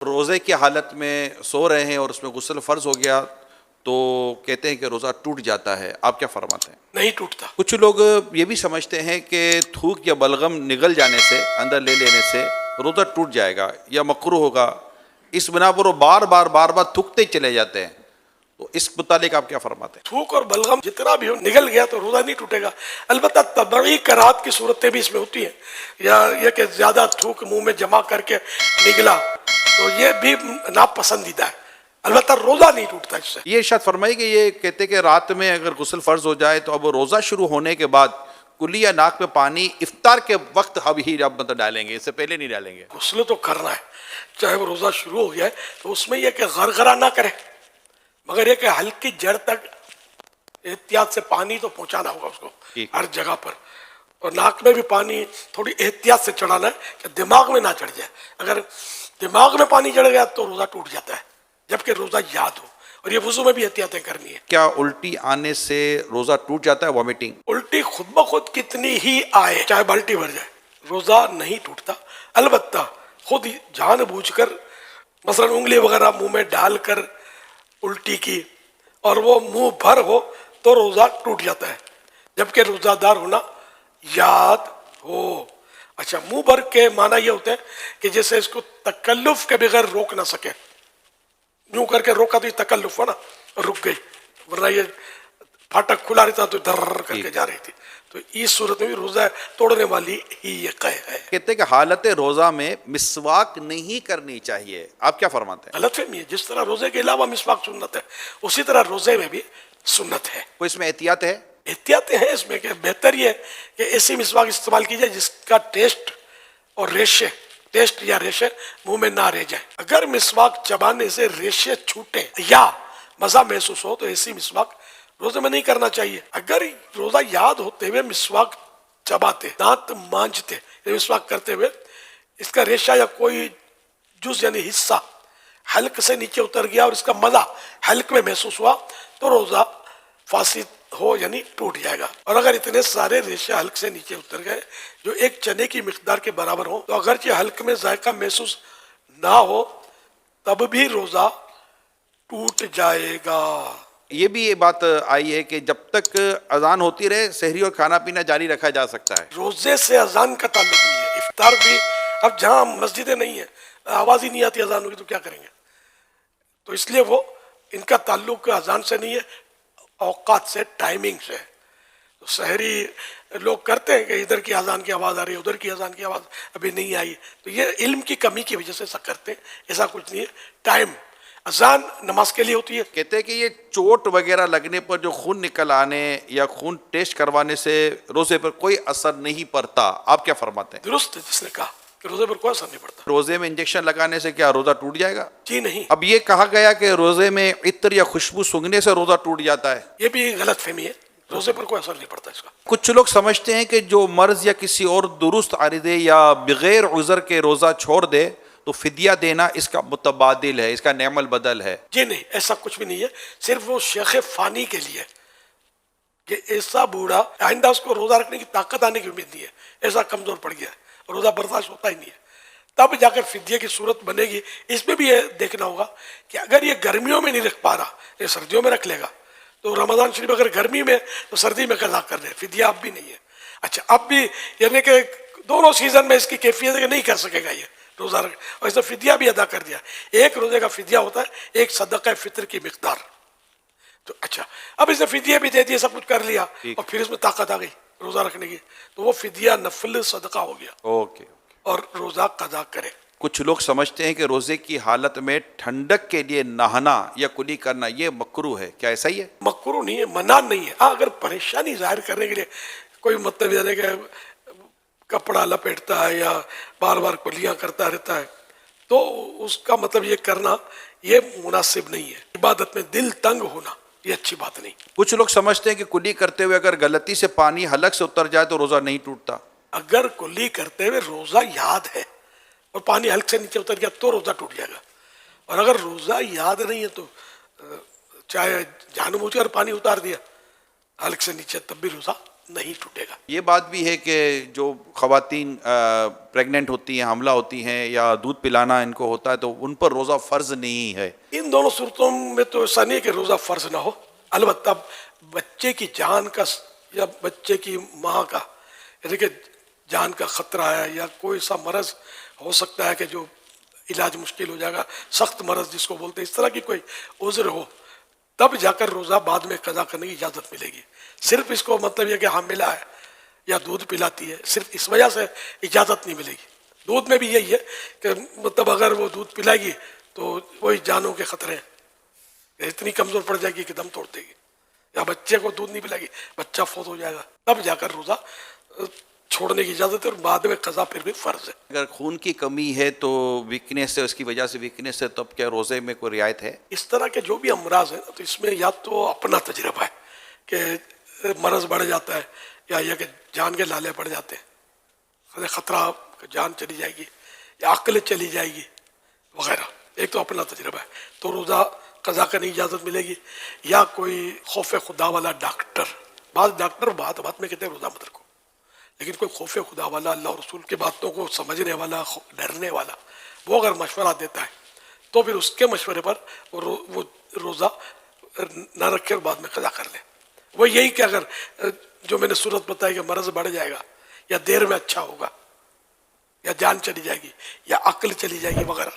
روزے کی حالت میں سو رہے ہیں اور اس میں غسل فرض ہو گیا تو کہتے ہیں کہ روزہ ٹوٹ جاتا ہے، آپ کیا فرماتے ہیں؟ نہیں ٹوٹتا. کچھ لوگ یہ بھی سمجھتے ہیں کہ تھوک یا بلغم نگل جانے سے، اندر لے لینے سے روزہ ٹوٹ جائے گا یا مکروہ ہوگا، اس بنا پر وہ بار بار تھوکتے چلے جاتے ہیں، تو اس متعلق آپ کیا فرماتے ہیں؟ تھوک اور بلغم جتنا بھی ہو نگل گیا تو روزہ نہیں ٹوٹے گا. البتہ طبعی کراہت کی صورتیں بھی اس میں ہوتی ہیں، یا یہ کہ زیادہ تھوک منہ میں جمع کر کے نگلا تو یہ بھی ناپسندیدہ ہے. البتہ روزہ نہیں ٹوٹتا اس سے. یہ ارشاد فرمائی کہ یہ کہتے کہ رات میں اگر غسل فرض ہو جائے تو اب روزہ شروع ہونے کے بعد کلی یا ناک میں پانی افطار کے وقت اب ہی مطلب ڈالیں گے، اس سے پہلے نہیں ڈالیں گے. غسل تو کرنا ہے، چاہے وہ روزہ شروع ہو گیا ہے تو اس میں یہ کہ غرغرہ نہ کرے، مگر یہ کہ ہلکی جڑ تک احتیاط سے پانی تو پہنچانا ہوگا اس کو ہر جگہ پر. اور ناک میں بھی پانی تھوڑی احتیاط سے چڑھانا ہے کہ دماغ میں نہ چڑھ جائے. اگر دماغ میں پانی چڑھ گیا تو روزہ ٹوٹ جاتا ہے، جبکہ روزہ یاد ہو. اور یہ وضو میں بھی احتیاطیں کرنی ہے. کیا الٹی آنے سے روزہ ٹوٹ جاتا ہے، وامٹنگ؟ الٹی خود بخود کتنی ہی آئے، چاہے بالٹی بھر جائے، روزہ نہیں ٹوٹتا. البتہ خود جان بوجھ کر مثلا انگلی وغیرہ منہ میں ڈال کر الٹی کی اور وہ منہ بھر ہو تو روزہ ٹوٹ جاتا ہے، جبکہ روزہ دار ہونا یاد ہو. اچھا، منہ بھر کے معنی یہ ہوتے ہیں کہ جیسے اس کو تکلف کے بغیر روک نہ سکے. یوں کر کے روکا تو یہ تکلف ہو نا، رک گئی، ورنہ یہ پھاٹک کھلا رہتا تو در کر کے جا رہی تھی. تو اس صورت میں بھی روزہ توڑنے والی ہی یہ قید ہے. کہتے ہیں کہ حالت روزہ میں مسواک نہیں کرنی چاہیے، آپ کیا فرماتے ہیں؟ غلط فہمی ہے. جس طرح روزے کے علاوہ مسواک سنت ہے، اسی طرح روزے میں بھی سنت ہے. کوئی اس میں احتیاط ہے؟ احتیاطیں ہیں اس میں کہ بہتر یہ ہے کہ ایسی مسواک استعمال کی جائے جس کا ٹیسٹ اور ریشے، ٹیسٹ یا ریشے منہ میں نہ رہ جائے. اگر مسواک چبانے سے ریشے چھوٹے یا مزہ محسوس ہو تو ایسی مسواک روزے میں نہیں کرنا چاہیے. اگر روزہ یاد ہوتے ہوئے مسواک چباتے، دانت مانجتے، مسواک کرتے ہوئے اس کا ریشہ یا کوئی جز یعنی حصہ حلق سے نیچے اتر گیا اور اس کا مزہ حلق میں محسوس ہوا تو روزہ فاسد ہو یعنی ٹوٹ جائے گا. اور اگر اتنے سارے ریشے حلق سے نیچے اتر گئے جو ایک چنے کی مقدار کے برابر ہو تو اگرچہ حلق میں ذائقہ محسوس نہ ہو تب بھی روزہ ٹوٹ جائے گا. یہ بھی یہ بات آئی ہے کہ جب تک اذان ہوتی رہے سحری اور کھانا پینا جاری رکھا جا سکتا ہے. روزے سے اذان کا تعلق نہیں ہے. افطار بھی اب جہاں مسجدیں نہیں ہیں، آواز ہی نہیں آتی اذان ہوگی تو کیا کریں گے؟ تو اس لیے وہ ان کا تعلق اذان سے نہیں ہے، اوقات سے، ٹائمنگ سے. تو سحری لوگ کرتے ہیں کہ ادھر کی اذان کی آواز آ رہی ہے، ادھر کی اذان کی آواز ابھی نہیں آئی، تو یہ علم کی کمی کی وجہ سے ایسا کرتے ہیں. ایسا کچھ نہیں ہے. ٹائم اذان نماز کے لیے ہوتی ہے. کہتے ہیں کہ یہ چوٹ وغیرہ لگنے پر جو خون نکل آنے یا خون ٹیسٹ کروانے سے روزے پر کوئی اثر نہیں پڑتا، آپ کیا فرماتے ہیں؟ درست ہے جس نے کہا کہ روزے پر کوئی اثر نہیں پڑتا. روزے میں انجیکشن لگانے سے کیا روزہ ٹوٹ جائے گا؟ جی نہیں. اب یہ کہا گیا کہ روزے میں عطر یا خوشبو سونگھنے سے روزہ ٹوٹ جاتا ہے، یہ بھی غلط فہمی ہے. روزے پر کوئی اثر نہیں پڑتا اس کا. کچھ لوگ سمجھتے ہیں کہ جو مرض یا کسی اور درست عارضے یا بغیر عذر کے روزہ چھوڑ دے تو فدیہ دینا اس کا متبادل ہے، اس کا نعم البدل ہے. جی نہیں، ایسا کچھ بھی نہیں ہے. صرف وہ شیخ فانی کے لیے کہ ایسا بوڑھا آئندہ اس کو روزہ رکھنے کی طاقت آنے کی امید نہیں ہے، ایسا کمزور پڑ گیا ہے، روزہ برداشت ہوتا ہی نہیں ہے، تب جا کر فدیہ کی صورت بنے گی. اس میں بھی یہ دیکھنا ہوگا کہ اگر یہ گرمیوں میں نہیں رکھ پا رہا، یہ سردیوں میں رکھ لے گا تو رمضان شریف اگر گرمی میں تو سردی میں قضا کر دے، فدیہ اب بھی نہیں ہے. اچھا، اب بھی یعنی کہ دونوں سیزن میں اس کی کیفیت ہے کہ نہیں کر سکے گا یہ روزہ رکھ، اور اس نے فدیہ بھی ادا کر دیا. ایک روزے کا فدیہ ہوتا ہے ایک صدقہ فطر کی مقدار. تو اچھا، اب اس نے فدیہ بھی دے دیا، سب کچھ کر لیا اور پھر اس میں طاقت آ گئی روزہ رکھنے کی تو وہ فدیہ نفل صدقہ ہو گیا. اوکے. اور روزہ قضا کرے. کچھ لوگ سمجھتے ہیں کہ روزے کی حالت میں ٹھنڈک کے لیے نہانا یا کلی کرنا یہ مکروہ ہے، کیا ایسا ہی ہے؟ مکروہ نہیں ہے، منع نہیں ہے. ہاں، اگر پریشانی ظاہر کرنے کے لیے کوئی مطلب یعنی کہ کپڑا لپیٹتا ہے یا بار بار کلیاں کرتا رہتا ہے تو اس کا مطلب یہ کرنا یہ مناسب نہیں ہے. عبادت میں دل تنگ ہونا یہ اچھی بات نہیں. کچھ لوگ سمجھتے ہیں کہ کلی کرتے ہوئے اگر غلطی سے پانی حلق سے اتر جائے تو روزہ نہیں ٹوٹتا. اگر کلی کرتے ہوئے روزہ یاد ہے اور پانی حلق سے نیچے اتر گیا تو روزہ ٹوٹ جائے گا. اور اگر روزہ یاد نہیں ہے تو چاہے جان بوجھ کر پانی اتار دیا حلق سے نیچے تب بھی روزہ نہیں ٹوٹے گا. یہ بات بھی ہے کہ جو خواتین پریگننٹ ہوتی ہیں، حاملہ ہوتی ہیں یا دودھ پلانا ان کو ہوتا ہے تو ان پر روزہ فرض نہیں ہے. ان دونوں صورتوں میں تو ایسا نہیں کہ روزہ فرض نہ ہو، البتہ بچے کی جان کا یا بچے کی ماں کا یعنی کہ جان کا خطرہ ہے یا کوئی سا مرض ہو سکتا ہے کہ جو علاج مشکل ہو جائے گا، سخت مرض جس کو بولتے ہیں، اس طرح کی کوئی عذر ہو، تب جا کر روزہ بعد میں قضا کرنے کی اجازت ملے گی. صرف اس کو مطلب یہ کہ حاملہ ہے یا دودھ پلاتی ہے، صرف اس وجہ سے اجازت نہیں ملے گی. دودھ میں بھی یہی ہے کہ مطلب اگر وہ دودھ پلائے گی تو وہی جانوں کے خطرے ہیں، اتنی کمزور پڑ جائے گی کہ دم توڑ دے گی، یا بچے کو دودھ نہیں پلائے گی بچہ فوت ہو جائے گا، تب جا کر روزہ چھوڑنے کی اجازت ہے، اور بعد میں قضا پھر بھی فرض ہے. اگر خون کی کمی ہے تو ویکنیس ہے، اس کی وجہ سے ویکنیس ہے، تب کیا روزے میں کوئی رعایت ہے؟ اس طرح کے جو بھی امراض ہیں تو اس میں یا تو اپنا تجربہ ہے کہ مرض بڑھ جاتا ہے، یا یہ کہ جان کے لالے پڑ جاتے ہیں، خطرہ کہ جان چلی جائے گی یا عقل چلی جائے گی وغیرہ. ایک تو اپنا تجربہ ہے تو روزہ قضا کرنے کی اجازت ملے گی. یا کوئی خوف خدا والا ڈاکٹر، بعض ڈاکٹر بات میں کہتے ہیں روزہ مت رکھو، لیکن کوئی خوف خدا والا، اللہ اور رسول کی باتوں کو سمجھنے والا، ڈرنے والا، وہ اگر مشورہ دیتا ہے تو پھر اس کے مشورے پر وہ روزہ نہ رکھے اور بعد میں قضا کر لے. وہ یہی کہ اگر جو میں نے صورت بتائی کہ مرض بڑھ جائے گا یا دیر میں اچھا ہوگا یا جان چلی جائے گی یا عقل چلی جائے گی وغیرہ،